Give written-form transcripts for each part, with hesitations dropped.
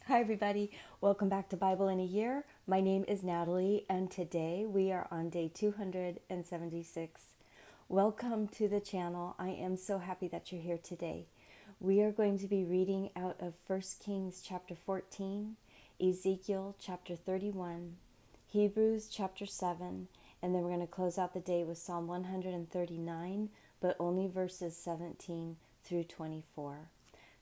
Hi, everybody. Welcome back to Bible in a Year. My name is Natalie, and today we are on day 276. Welcome to the channel. I am so happy that you're here today. We are going to be reading out of 1 Kings chapter 14, Ezekiel chapter 31, Hebrews7, and then we're going to close out the day with Psalm 139, but only verses 17 through 24.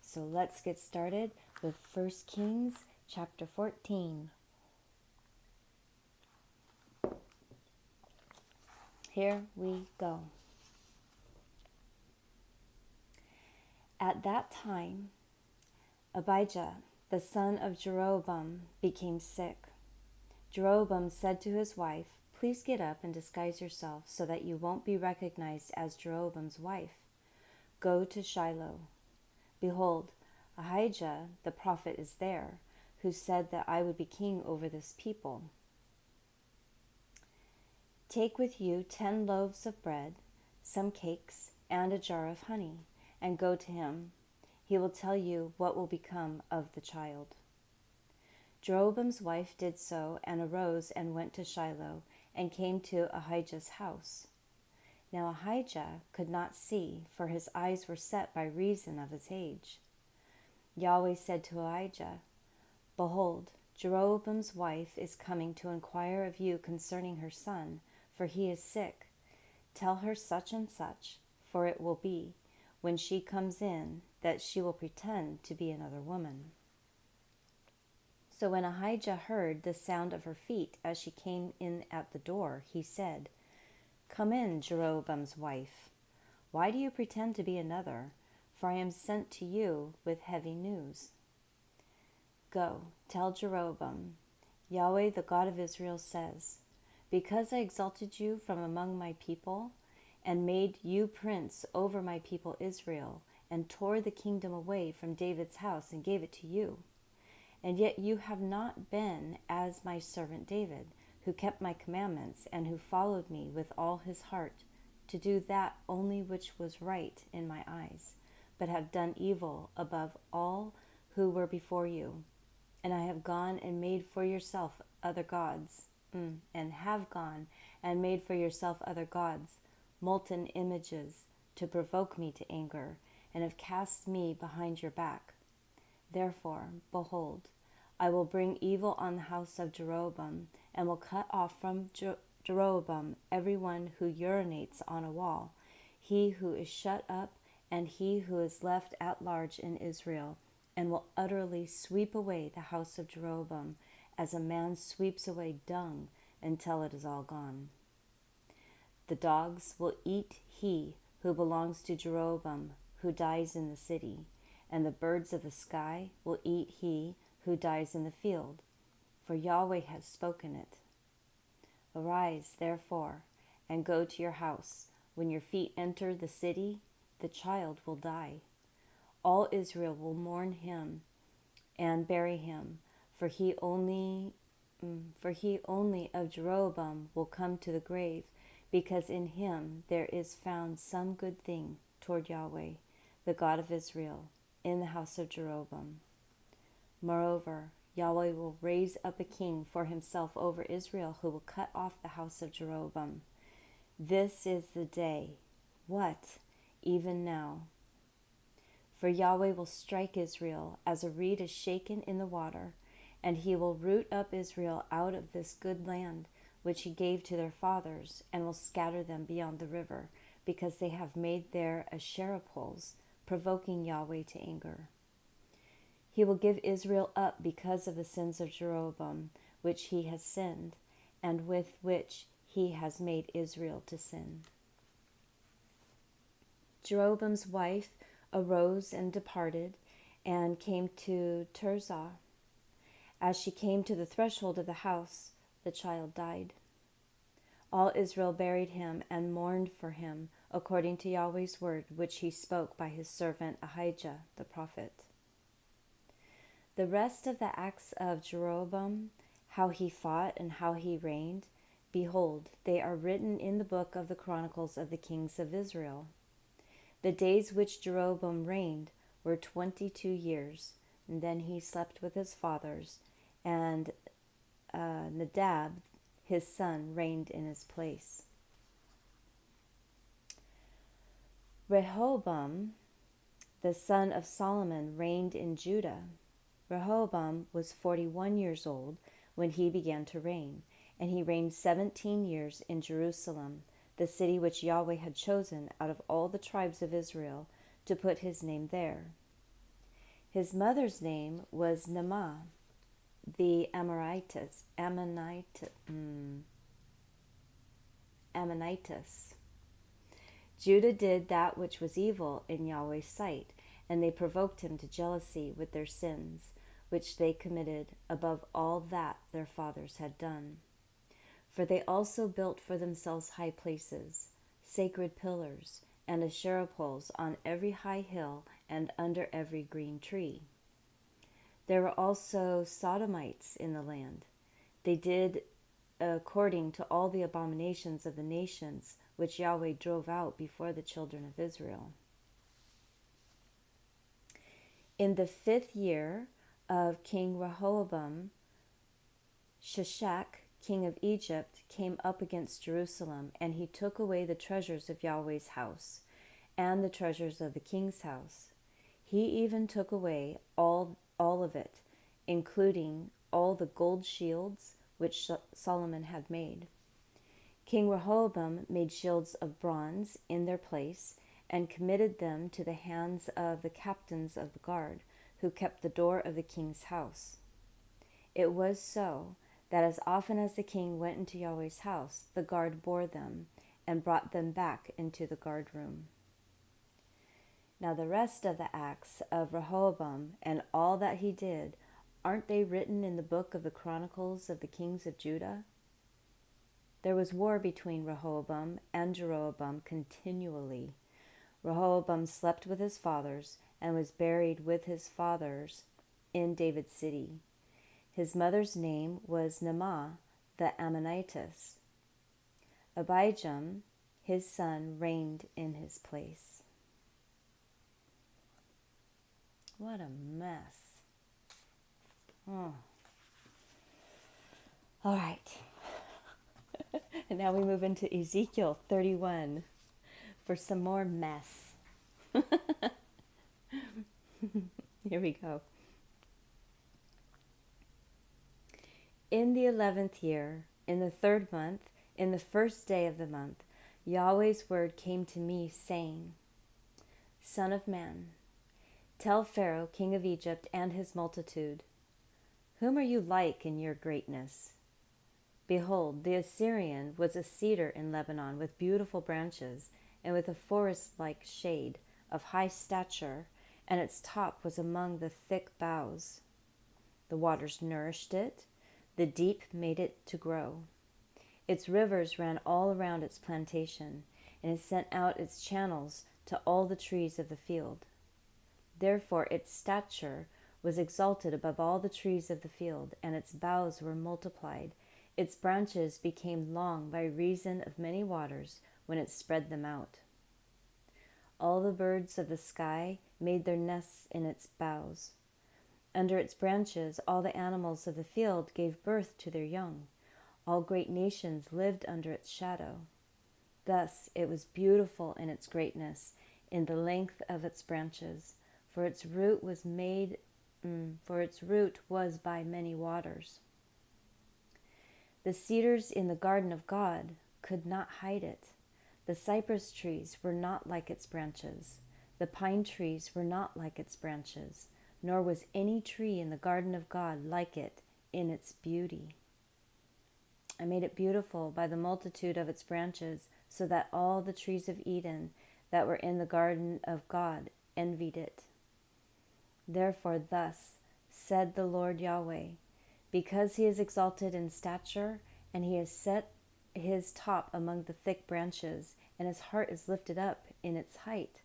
So let's get started with 1 Kings chapter 14. Here we go. At that time, Abijah, the son of Jeroboam, became sick. Jeroboam said to his wife, "Please get up and disguise yourself so that you won't be recognized as Jeroboam's wife. Go to Shiloh. Behold, Ahijah the prophet is there, who said that I would be king over this people. Take with you 10 loaves of bread, some cakes, and a jar of honey, and go to him. He will tell you what will become of the child." Jeroboam's wife did so, and arose and went to Shiloh, and came to Ahijah's house. Now Ahijah could not see, for his eyes were set by reason of his age. Yahweh said to Ahijah, "Behold, Jeroboam's wife is coming to inquire of you concerning her son, for he is sick. Tell her such and such, for it will be, when she comes in, that she will pretend to be another woman." So when Ahijah heard the sound of her feet as she came in at the door, he said, "Come in, Jeroboam's wife. Why do you pretend to be another? For I am sent to you with heavy news. Go, tell Jeroboam, Yahweh the God of Israel says, because I exalted you from among my people, and made you prince over my people Israel, and tore the kingdom away from David's house and gave it to you. And yet you have not been as my servant David, who kept my commandments, and who followed me with all his heart, to do that only which was right in my eyes, but have done evil above all who were before you. And I have gone and made for yourself other gods, molten images, to provoke me to anger, and have cast me behind your back. Therefore, behold, I will bring evil on the house of Jeroboam, and will cut off from Jeroboam everyone who urinates on a wall, he who is shut up, and he who is left at large in Israel, and will utterly sweep away the house of Jeroboam, as a man sweeps away dung until it is all gone. The dogs will eat he who belongs to Jeroboam, who dies in the city, and the birds of the sky will eat he who dies in the field, for Yahweh has spoken it. Arise, therefore, and go to your house. When your feet enter the city, the child will die. All Israel will mourn him and bury him, for he only of Jeroboam will come to the grave, because in him there is found some good thing toward Yahweh, the God of Israel, in the house of Jeroboam. Moreover, Yahweh will raise up a king for himself over Israel, who will cut off the house of Jeroboam. This is the day. What? Even now. For Yahweh will strike Israel as a reed is shaken in the water, and he will root up Israel out of this good land which he gave to their fathers, and will scatter them beyond the river, because they have made there Asherah poles, provoking Yahweh to anger. He will give Israel up because of the sins of Jeroboam, which he has sinned, and with which he has made Israel to sin. Jeroboam's wife arose and departed, and came to Tirzah. As she came to the threshold of the house, the child died. All Israel buried him and mourned for him, according to Yahweh's word, which he spoke by his servant Ahijah the prophet. The rest of the acts of Jeroboam, how he fought and how he reigned, behold, they are written in the book of the Chronicles of the kings of Israel. The days which Jeroboam reigned were 22 years. And then he slept with his fathers, and Nadab, his son, reigned in his place. Rehoboam, the son of Solomon, reigned in Judah. Rehoboam was 41 years old when he began to reign, and he reigned 17 years in Jerusalem, the city which Yahweh had chosen out of all the tribes of Israel to put his name there. His mother's name was Naamah, the Ammonitess. Judah did that which was evil in Yahweh's sight, and they provoked him to jealousy with their sins, which they committed above all that their fathers had done. For they also built for themselves high places, sacred pillars, and Asherah poles on every high hill and under every green tree. There were also Sodomites in the land. They did according to all the abominations of the nations which Yahweh drove out before the children of Israel. In the 5th year of King Rehoboam, Shishak, king of Egypt, came up against Jerusalem, and he took away the treasures of Yahweh's house and the treasures of the king's house. He even took away all of it, including all the gold shields which Solomon had made. King Rehoboam made shields of bronze in their place and committed them to the hands of the captains of the guard, who kept the door of the king's house. It was so that as often as the king went into Yahweh's house, the guard bore them and brought them back into the guard room. Now the rest of the acts of Rehoboam and all that he did, aren't they written in the book of the Chronicles of the Kings of Judah? There was war between Rehoboam and Jeroboam continually. Rehoboam slept with his fathers and was buried with his fathers in David's city. His mother's name was Naamah the Ammonitess. Abijam, his son, reigned in his place. What a mess. Oh. All right. And now we move into Ezekiel 31 for some more mess. Here we go. In the 11th year, in the 3rd month, in the 1st day of the month, Yahweh's word came to me, saying, Son of man, tell Pharaoh, king of Egypt, and his multitude, whom are you like in your greatness? Behold, the Assyrian was a cedar in Lebanon with beautiful branches and with a forest-like shade of high stature, and its top was among the thick boughs. The waters nourished it, the deep made it to grow. Its rivers ran all around its plantation, and it sent out its channels to all the trees of the field. Therefore its stature was exalted above all the trees of the field, and its boughs were multiplied. Its branches became long by reason of many waters when it spread them out. All the birds of the sky made their nests in its boughs. Under its branches all the animals of the field gave birth to their young. All great nations lived under its shadow. Thus it was beautiful in its greatness, in the length of its branches, for its root was by many waters. The cedars in the garden of God could not hide it. The cypress trees were not like its branches. The pine trees were not like its branches, nor was any tree in the garden of God like it in its beauty. I made it beautiful by the multitude of its branches, so that all the trees of Eden that were in the garden of God envied it. Therefore thus said the Lord Yahweh, because he is exalted in stature, and he has set his top among the thick branches, and his heart is lifted up in its height,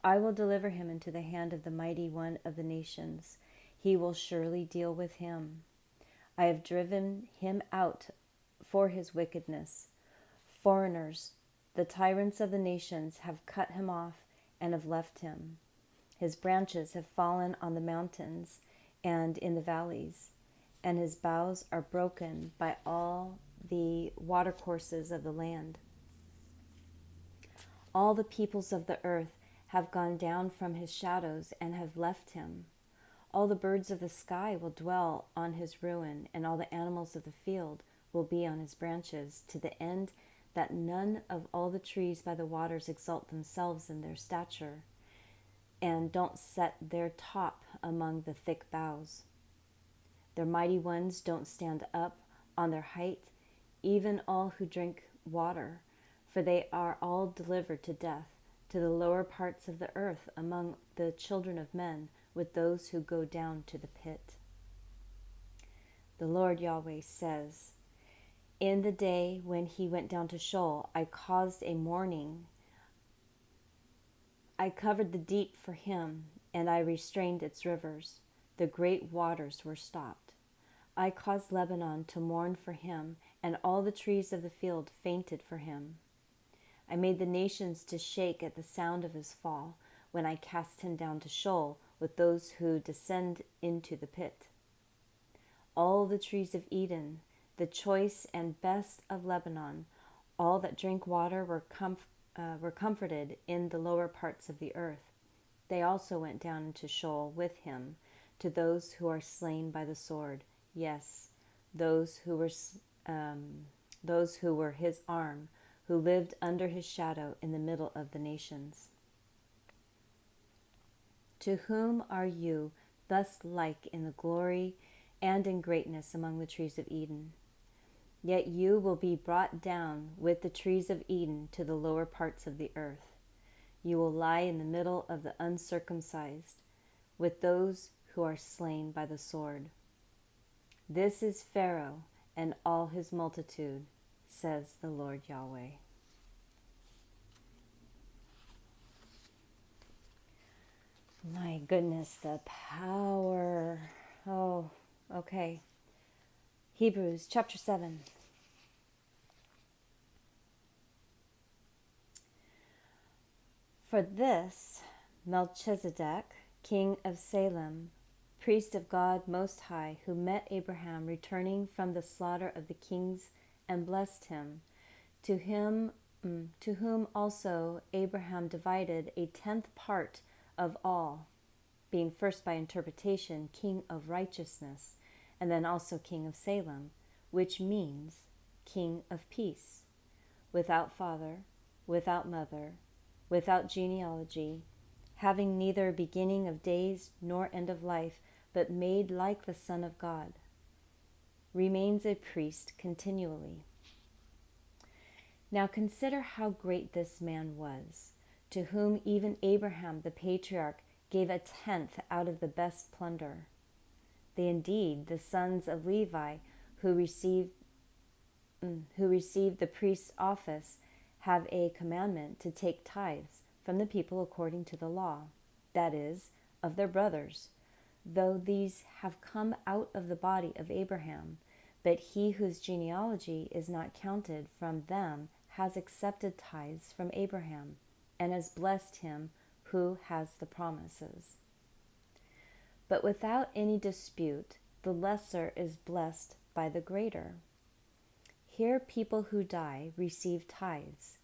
I will deliver him into the hand of the mighty one of the nations. He will surely deal with him. I have driven him out for his wickedness. Foreigners, the tyrants of the nations, have cut him off and have left him. His branches have fallen on the mountains, and in the valleys, and his boughs are broken by all the watercourses of the land. All the peoples of the earth have gone down from his shadows and have left him. All the birds of the sky will dwell on his ruin, and all the animals of the field will be on his branches, to the end that none of all the trees by the waters exalt themselves in their stature, and don't set their top among the thick boughs. Their mighty ones don't stand up on their height, even all who drink water, for they are all delivered to death, to the lower parts of the earth among the children of men, with those who go down to the pit. The Lord Yahweh says, in the day when he went down to Sheol, I caused a mourning. I covered the deep for him, and I restrained its rivers. The great waters were stopped. I caused Lebanon to mourn for him, and all the trees of the field fainted for him. I made the nations to shake at the sound of his fall, when I cast him down to Sheol with those who descend into the pit. All the trees of Eden, the choice and best of Lebanon, all that drink water were comforted in the lower parts of the earth. They also went down into Sheol with him, to those who are slain by the sword. Yes, those who were his arm, who lived under his shadow in the middle of the nations. To whom are you thus like in the glory and in greatness among the trees of Eden? Yet you will be brought down with the trees of Eden to the lower parts of the earth. You will lie in the middle of the uncircumcised, with those who are slain by the sword. This is Pharaoh and all his multitude, says the Lord Yahweh. My goodness, the power. Oh, okay. Hebrews chapter 7. For this, Melchizedek, king of Salem, priest of God Most High, who met Abraham returning from the slaughter of the kings and blessed him, to whom also Abraham divided a 10th part of all, being first by interpretation king of righteousness, and then also king of Salem, which means king of peace, without father, without mother, without genealogy, having neither beginning of days nor end of life, but made like the Son of God, remains a priest continually. Now consider how great this man was, to whom even Abraham the patriarch gave a 10th out of the best plunder. They indeed, the sons of Levi, who received the priest's office, have a commandment to take tithes from the people according to the law, that is, of their brothers, though these have come out of the body of Abraham. But he whose genealogy is not counted from them has accepted tithes from Abraham, and has blessed him who has the promises. But without any dispute, the lesser is blessed by the greater. Here people who die receive tithes,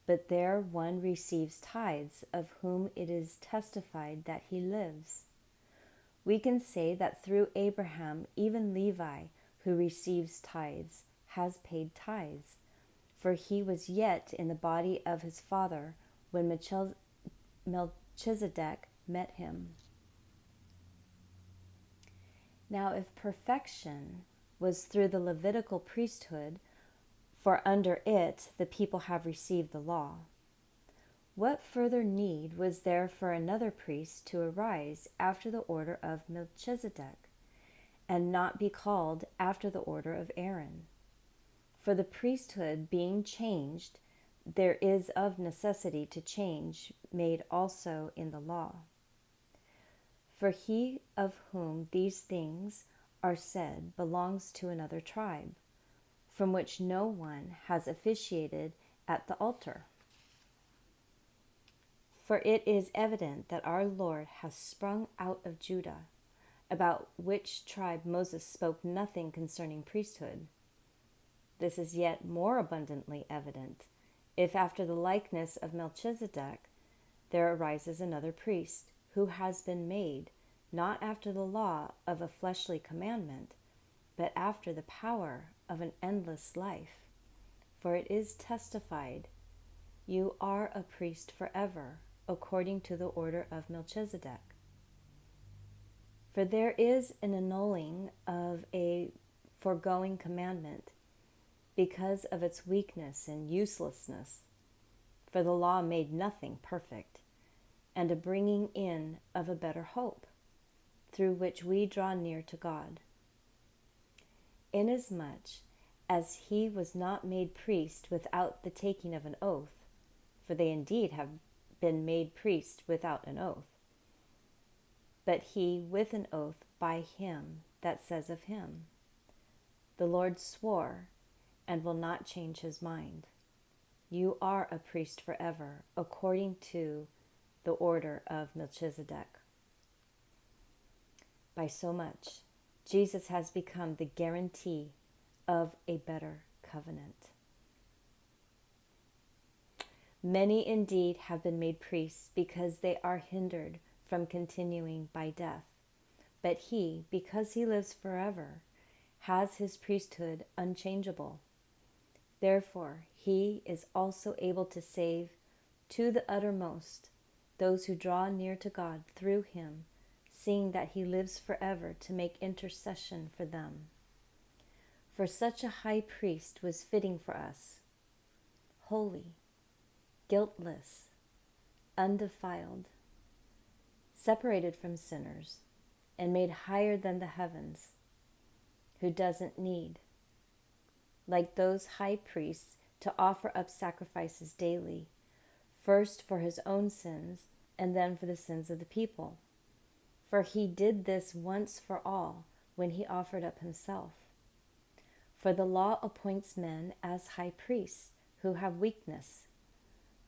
but there one receives tithes of whom it is testified that he lives. We can say that through Abraham, even Levi, who receives tithes, has paid tithes, for he was yet in the body of his father when Melchizedek met him. Now if perfection was through the Levitical priesthood, for under it the people have received the law, what further need was there for another priest to arise after the order of Melchizedek, and not be called after the order of Aaron? For the priesthood being changed, there is of necessity to change made also in the law. For he of whom these things are said belongs to another tribe, from which no one has officiated at the altar. For it is evident that our Lord has sprung out of Judah, about which tribe Moses spoke nothing concerning priesthood. This is yet more abundantly evident if after the likeness of Melchizedek there arises another priest who has been made not after the law of a fleshly commandment, but after the power of an endless life. For it is testified, "You are a priest forever, according to the order of Melchizedek." For there is an annulling of a foregoing commandment because of its weakness and uselessness, for the law made nothing perfect, and a bringing in of a better hope, through which we draw near to God. Inasmuch as he was not made priest without the taking of an oath, for they indeed have been made priest without an oath, but he with an oath by him that says of him, "The Lord swore, and will not change his mind. You are a priest forever, according to the order of Melchizedek." By so much, Jesus has become the guarantee of a better covenant. Many indeed have been made priests because they are hindered from continuing by death. But he, because he lives forever, has his priesthood unchangeable. Therefore, he is also able to save to the uttermost those who draw near to God through him, seeing that he lives forever to make intercession for them. For such a high priest was fitting for us, holy, guiltless, undefiled, separated from sinners, and made higher than the heavens, who doesn't need, like those high priests, to offer up sacrifices daily, first for his own sins and then for the sins of the people. For he did this once for all when he offered up himself. For the law appoints men as high priests who have weakness,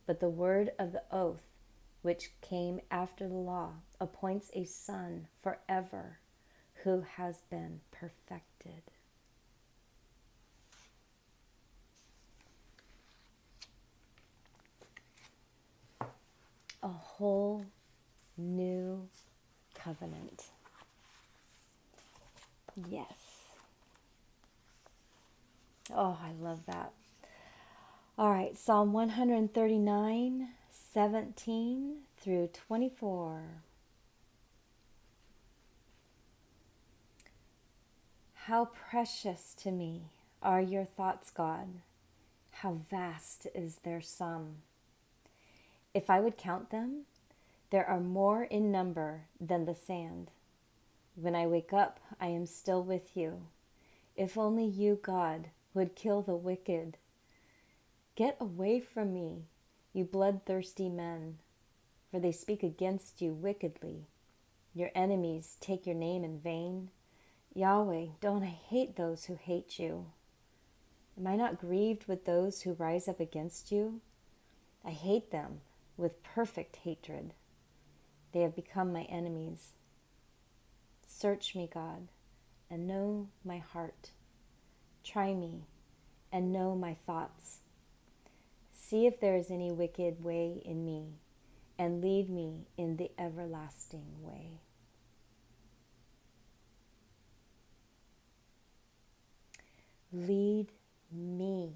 but the word of the oath, which came after the law, appoints a son forever who has been perfected. A whole new covenant. Yes. Oh, I love that. All right, Psalm 139, 17 through 24. How precious to me are your thoughts, God. How vast is their sum. If I would count them, there are more in number than the sand. When I wake up, I am still with you. If only you, God, would kill the wicked. Get away from me, you bloodthirsty men, for they speak against you wickedly. Your enemies take your name in vain. Yahweh, don't I hate those who hate you? Am I not grieved with those who rise up against you? I hate them with perfect hatred. They have become my enemies. Search me, God, and know my heart. Try me and know my thoughts. See if there is any wicked way in me, and lead me in the everlasting way. Lead me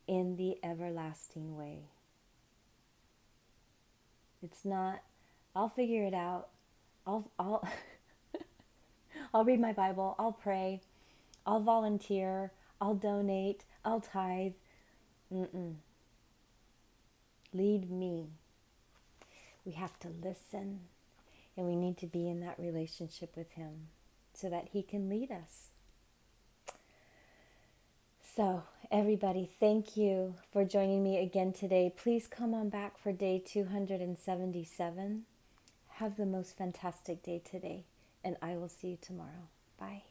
in the everlasting way. It's not, I'll figure it out. I'll I'll read my Bible. I'll pray. I'll volunteer. I'll donate. I'll tithe. Lead me. We have to listen, and we need to be in that relationship with him so that he can lead us. So, everybody, thank you for joining me again today. Please come on back for day 277. Have the most fantastic day today, and I will see you tomorrow. Bye.